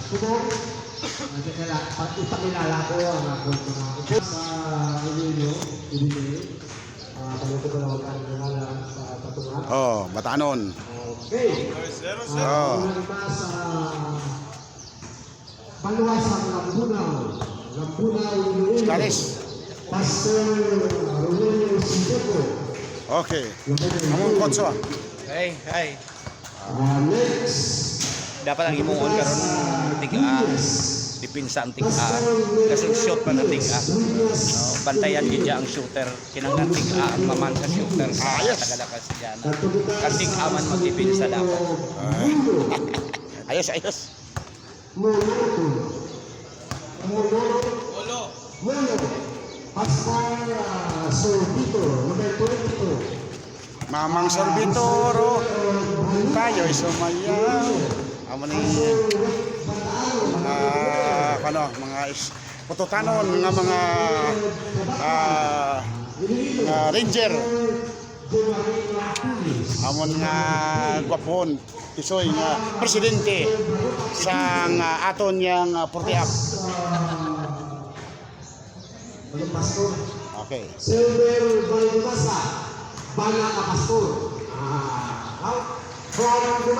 Subong. Ipakilala ko ang akong mga sa Emilio, paluto ko lang ang kilala sa patungan. Oh, Batanon. Okay. Una sa Paluwasang Lambunaw. Lambunaw, Iloilo. Kalis. Pastor Rolando Sideco. Okay. Among kotso. Hey. Next. Dapat ang imungon karon tiga dipinsa ang tiga kasi shoot pa na tiga. Bantayan gid ang shooter kinanglan tiga ang maman sa shooter sa tagalakas diyan. Kasi aman magdipinsa dapat. Ayos. Molo. Pastor Sorbito, number 22. Mamang Sorbitoro. Tayo sumayaw. Amo ni mga pututanon mga ranger. Amon nga gwapon isoy nga presidente sa aton yang Portiap. Okay. Silver Balmasa, Bala Pastor. From